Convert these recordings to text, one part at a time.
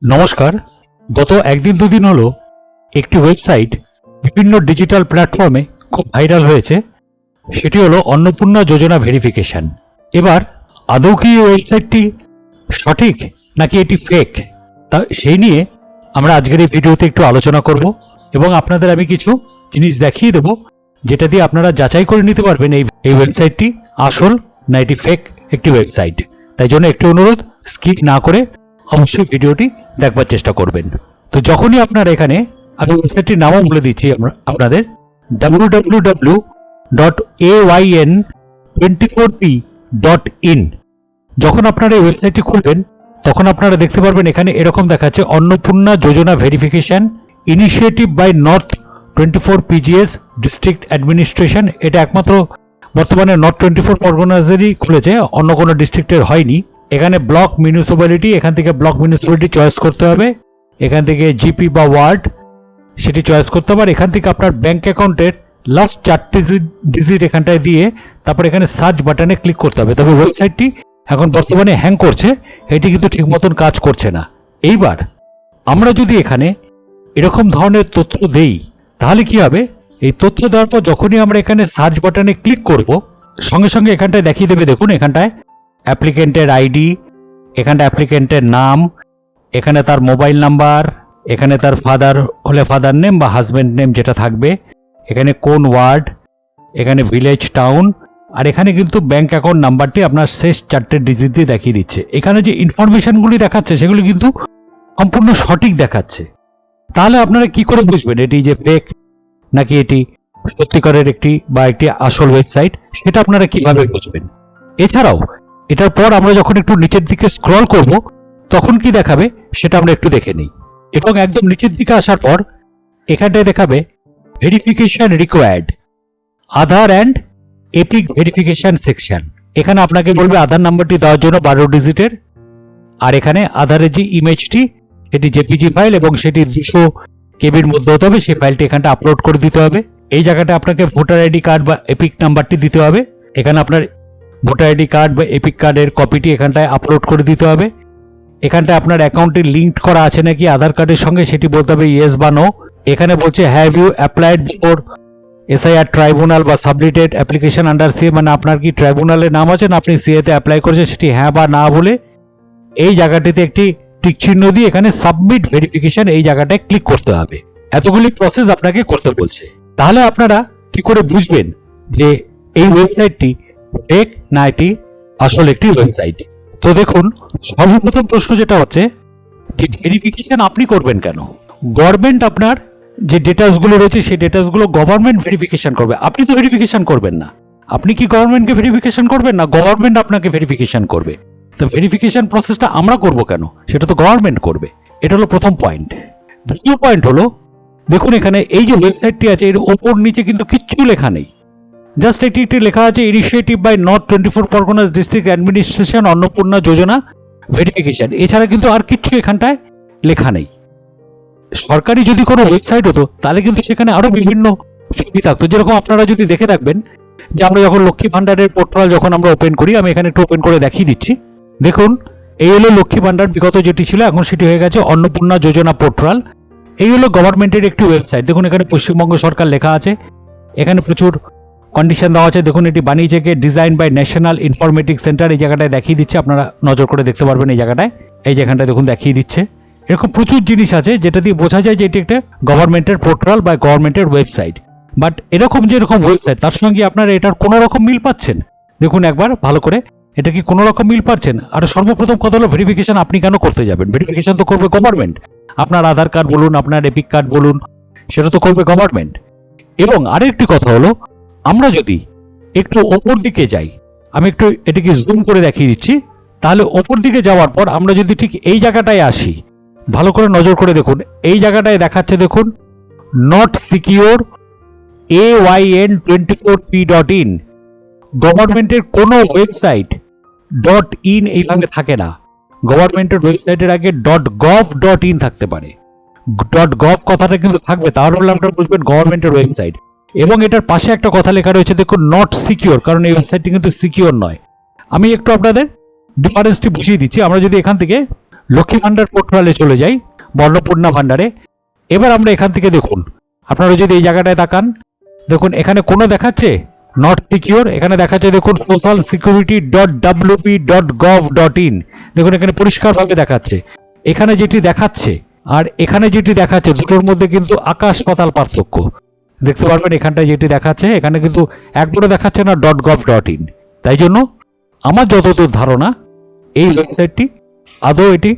নমস্কার। গত একদিন দুদিন হলো একটি ওয়েবসাইট বিভিন্ন ডিজিটাল প্ল্যাটফর্মে খুব ভাইরাল হয়েছে, সেটি হলো অন্নপূর্ণা যোজনা ভেরিফিকেশন। এবার আদৌ কি এই ওয়েবসাইটটি সঠিক নাকি এটি ফেক, তা সেই নিয়ে আমরা আজকের এই ভিডিওতে একটু আলোচনা করব এবং আপনাদের আমি কিছু জিনিস দেখিয়ে দেব যেটা দিয়ে আপনারা যাচাই করে নিতে পারবেন এই ওয়েবসাইটটি আসল না এটি ফেক একটি ওয়েবসাইট। তাই জন্য একটু অনুরোধ, স্কিপ না করে অবশ্যই ভিডিওটি দেখবার চেষ্টা করবেন। তো যখনই আপনারা এখানে, আমি ওয়েবসাইটটির নামও বলে দিচ্ছি আপনাদের, www.ayn24p.in। যখন আপনারা এই ওয়েবসাইটটি খুলবেন তখন আপনারা দেখতে পারবেন এখানে এরকম দেখাচ্ছে Annapurna Yojana verification initiative by north 24 পিজিএস ডিস্ট্রিক্ট অ্যাডমিনিস্ট্রেশন। এটা একমাত্র বর্তমানে নর্থ 24 পরগনাজেরই খুলেছে, অন্য কোনো ডিস্ট্রিক্টের হয়নি। এখানে ব্লক মিউনিসিপ্যালিটি, এখান থেকে ব্লক মিউনিসিপ্যালিটি চয়েস করতে হবে, এখান থেকে জিপি বা ওয়ার্ড সেটি চয়েস করতে হবে। এখান থেকে আপনার ব্যাংক অ্যাকাউন্টের লাস্ট 4টি ডিজিট এখানটায় দিয়ে তারপর এখানে সার্চ বাটনে ক্লিক করতে হবে। তবে ওয়েবসাইটটি এখন বর্তমানে হ্যাং করছে, এটি কিন্তু ঠিক মতন কাজ করছে না। এইবার আমরা যদি এখানে এরকম ধরনের তথ্য দেই তাহলে কি হবে, এই তথ্য দেওয়ার পর যখনই আমরা এখানে সার্চ বাটনে ক্লিক করব সঙ্গে সঙ্গে এখানটায় দেখিয়ে দেবে, দেখুন এখানটায় অ্যাপ্লিকেন্টের আইডি, এখানটা অ্যাপ্লিকেন্টের নাম, এখানে তার মোবাইল নাম্বার, এখানে তার ফাদার হলে ফাদার নেম বা হাজব্যান্ড নেম যেটা থাকবে, এখানে কোন ওয়ার্ড, এখানে ভিলেজ টাউন, আর এখানে কিন্তু ব্যাংক অ্যাকাউন্ট নাম্বারটি আপনার শেষ 4টে ডিজিট দিয়ে দেখিয়ে দিচ্ছে। এখানে যে ইনফরমেশনগুলি দেখাচ্ছে সেগুলি কিন্তু সম্পূর্ণ সঠিক দেখাচ্ছে। তাহলে আপনারা কি করে বুঝবেন এটি যে ফেক নাকি এটি সত্যিকারের একটি আসল ওয়েবসাইট, সেটা আপনারা কিভাবে বুঝবেন? এছাড়াও এটার পর আমরা যখন একটু নিচের দিকে স্ক্রল করব তখন কি দেখাবে সেটা আমরা একটু দেখে নিই। এবং একদম নিচের দিকে আসার পর এখানটায় দেখাবে verification required Aadhaar and epic verification section. এখানে আপনাকে বলবে আধার নাম্বারটি দেওয়ার জন্য 12 ডিজিটের, আর এখানে আধারের যে ইমেজটি এটি জেপিজি ফাইল এবং সেটি 200 কেবির মধ্যে হতে হবে, সেই ফাইলটি এখানটা আপলোড করে দিতে হবে। এই জায়গাটা আপনাকে ভোটার আইডি কার্ড বা এপিক নাম্বারটি দিতে হবে, এখানে আপনার ভোটার আইডি কার্ড বা এপিক কার্ডের কপিটি এখানটায় আপলোড করে দিতে হবে। এখানটায় আপনার অ্যাকাউন্টটি লিঙ্কড করা আছে নাকি আধার কার্ডের সঙ্গে সেটি বলতে হবে ইয়েস বা নো। এখানে বলছে have you applied before SIR tribunal বা সাবমিটেড অ্যাপ্লিকেশন আন্ডার সিএ, মানে আপনার কি ট্রাইব্যুনালের নাম আছে না আপনি সিএতে অ্যাপ্লাই করেছেন, সেটি হ্যাঁ বা না বলে এই জায়গাটিতে একটি টিক চিহ্ন দিয়ে এখানে সাবমিট ভেরিফিকেশন এই জায়গাটায় ক্লিক করতে হবে। এতগুলি প্রসেস আপনাকে করতে বলছে। তাহলে আপনারা কি করে বুঝবেন যে এই ওয়েবসাইটটি ফেক না এটি আসল একটি ওয়েবসাইট? তো দেখুন, সর্বপ্রথম প্রশ্ন যেটা হচ্ছে যে ভেরিফিকেশন আপনি করবেন কেন? গভর্নমেন্ট আপনার যে ডেটাসগুলো রয়েছে সেই ডেটাসগুলো গভর্নমেন্ট ভেরিফিকেশন করবে, আপনি তো ভেরিফিকেশন করবেন না। আপনি কি গভর্নমেন্টকে ভেরিফিকেশন করবেন না গভর্নমেন্ট আপনাকে ভেরিফিকেশন করবে? তো ভেরিফিকেশন প্রসেসটা আমরা করব কেন? সেটা তো গভর্নমেন্ট করবে। এটা হলো প্রথম পয়েন্ট। দ্বিতীয় পয়েন্ট হলো, দেখুন এখানে এই যে ওয়েবসাইটটি আছে এর ওপর নিচে কিন্তু কিচ্ছু লেখা নেই, জাস্ট এটি একটি লেখা আছে initiative by north 24 Parganas district administration Annapurna Yojana verification, এছাড়া কিন্তু আর কিচ্ছু এখানটায় লেখা নেই। সরকারি যদি কোনো ওয়েবসাইট হতো তাহলে কিন্তু সেখানে আরো বিভিন্ন ছবি থাকতো, যেরকম আপনারা যদি দেখে রাখবেন যে আমরা যখন লক্ষ্মী ভান্ডারের পোর্টাল যখন আমরা ওপেন করি, আমি এখানে একটু ওপেন করে দেখিয়ে দিচ্ছি। দেখুন এই হলো লক্ষ্মী ভান্ডার বিগত যেটি ছিল, এখন সেটি হয়ে গেছে অন্নপূর্ণা যোজনা পোর্টাল। এই হলো গভর্নমেন্টের একটি ওয়েবসাইট। দেখুন এখানে পশ্চিমবঙ্গ সরকার লেখা আছে, এখানে প্রচুর কন্ডিশন দেওয়া আছে। দেখুন এটি বানিয়েছে কে, design by national informatics centre, এই জায়গাটায় দেখিয়ে দিচ্ছে, আপনারা নজর করে দেখতে পারবেন এই জায়গাটায়, এই জায়গাটায় দেখুন দেখিয়ে দিচ্ছে। এরকম প্রচুর জিনিস আছে যেটা দিয়ে বোঝা যায় যে এটি একটা গভর্নমেন্টের পোর্টাল বা গভর্নমেন্টের ওয়েবসাইট। বাট এরকম যে এরকম ওয়েবসাইট তার সঙ্গে আপনারা এটার কোনো রকম মিল পাচ্ছেন? দেখুন একবার ভালো করে, এটা কি কোনো রকম মিল পাচ্ছেন? আর সর্বপ্রথম কথা হলো ভেরিফিকেশন আপনি কেন করতে যাবেন? ভেরিফিকেশন তো করবে গভর্নমেন্ট। আপনার আধার কার্ড বলুন, আপনার এপিক কার্ড বলুন, সেটা তো করবে গভর্নমেন্ট। এবং আরেকটি কথা হলো, আমরা যদি একটু ওপর দিকে যাই, আমি একটু এটিকে জুম করে দেখিয়ে দিচ্ছি, তাহলে ওপর দিকে যাওয়ার পর আমরা যদি ঠিক এই জায়গাটায় আসি, ভালো করে নজর করে দেখুন, এই জায়গাটায় দেখাচ্ছে দেখুন নট সিকিউর AYN24p.in। গভর্নমেন্টের কোনো ওয়েবসাইট .in এইভাবে থাকে না, গভর্নমেন্টের ওয়েবসাইটের আগে .gov.in থাকতে পারে। .gov কথাটা কিন্তু থাকবে, তাহলে আপনারা বুঝবেন গভর্নমেন্টের ওয়েবসাইট। এবং এটার পাশে একটা কথা লেখা রয়েছে দেখুন নট সিকিউর, কারণ এই ওয়েবসাইটটি কিন্তু সিকিউর নয়। আমি একটু আপনাদের ডিফারেন্সটি বুঝিয়ে দিচ্ছি। আমরা যদি এখান থেকে লক্ষ্মী ভান্ডার পোর্টালে চলে যাই, অন্নপূর্ণা ভান্ডারে। এবার আমরা এখান থেকে দেখুন, আপনারা যদি এই জায়গাটায় তাকান, দেখুন এখানে কোনো দেখাচ্ছে নট সিকিউর, এখানে দেখাচ্ছে দেখুন socialsecurity.wp.gov.in। দেখুন এখানে পরিষ্কারভাবে দেখাচ্ছে। এখানে যেটি দেখাচ্ছে আর এখানে যেটি দেখাচ্ছে দুটোর মধ্যে কিন্তু আকাশ পাতাল পার্থক্য। দেখতে পারবেন এখানটায় যেটি দেখাচ্ছে এখানে কিন্তু একবারও দেখাচ্ছে না .gov.in। তাই জন্য আমার যতদূর ধারণা এই ওয়েবসাইটটি আদৌ এটি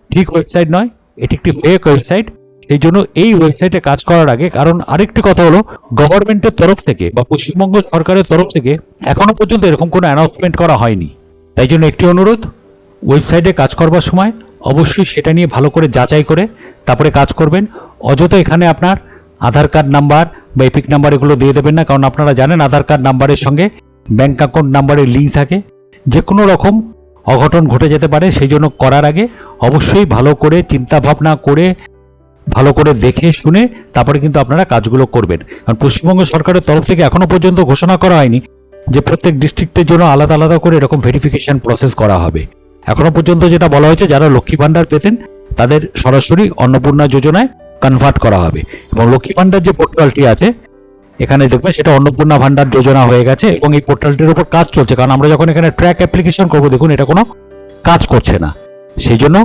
ঠিক ওয়েবসাইট নয়, এটি একটি ফেক ওয়েবসাইট। এই জন্য এই ওয়েবসাইটে কাজ করার আগে, কারণ আরেকটি কথা হলো গভর্নমেন্টের তরফ থেকে বা পশ্চিমবঙ্গ সরকারের তরফ থেকে এখনো পর্যন্ত এরকম কোনো অ্যানাউন্সমেন্ট করা হয়নি। তাই জন্য একটি অনুরোধ, ওয়েবসাইটে কাজ করবার সময় অবশ্যই সেটা নিয়ে ভালো করে যাচাই করে তারপরে কাজ করবেন। অযথা এখানে আপনার আধার কার্ড নাম্বার বা এপিক নাম্বার এগুলো দিয়ে দেবেন না, কারণ আপনারা জানেন আধার কার্ড নাম্বারের সঙ্গে ব্যাংক অ্যাকাউন্ট নাম্বারের লিঙ্ক থাকে, যে কোনো রকম অঘটন ঘটে যেতে পারে। সেই জন্য করার আগে অবশ্যই ভালো করে চিন্তা ভাবনা করে ভালো করে দেখে শুনে তারপরে কিন্তু আপনারা কাজগুলো করবেন। কারণ পশ্চিমবঙ্গ সরকারের তরফ থেকে এখনো পর্যন্ত ঘোষণা করা হয়নি যে প্রত্যেক ডিস্ট্রিক্টের জন্য আলাদা আলাদা করে এরকম ভেরিফিকেশন প্রসেস করা হবে। এখনো পর্যন্ত যেটা বলা হয়েছে যারা লক্ষ্মী ভান্ডার পেতেন তাদের সরাসরি অন্নপূর্ণা যোজনায় কনভার্ট করা হবে। এবং লক্ষ্মী ভান্ডার যে পোর্টালটি আছে এখানে দেখবেন সেটা অন্নপূর্ণা ভান্ডার যোজনা হয়ে গেছে এবং এই পোর্টালটির উপর কাজ চলছে। কারণ আমরা যখন এখানে ট্র্যাক অ্যাপ্লিকেশন করবো দেখুন এটা কোনো কাজ করছে না। সেই জন্য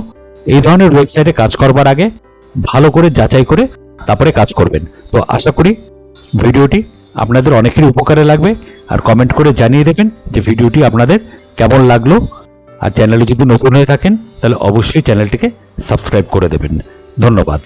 এই ধরনের ওয়েবসাইটে কাজ করবার আগে ভালো করে যাচাই করে তারপরে কাজ করবেন। তো আশা করি ভিডিওটি আপনাদের অনেকেরই উপকারে লাগবে, আর কমেন্ট করে জানিয়ে দেবেন যে ভিডিওটি আপনাদের কেমন লাগলো। আর চ্যানেলে যদি নতুন হয়ে থাকেন তাহলে অবশ্যই চ্যানেলটিকে সাবস্ক্রাইব করে দেবেন। ধন্যবাদ।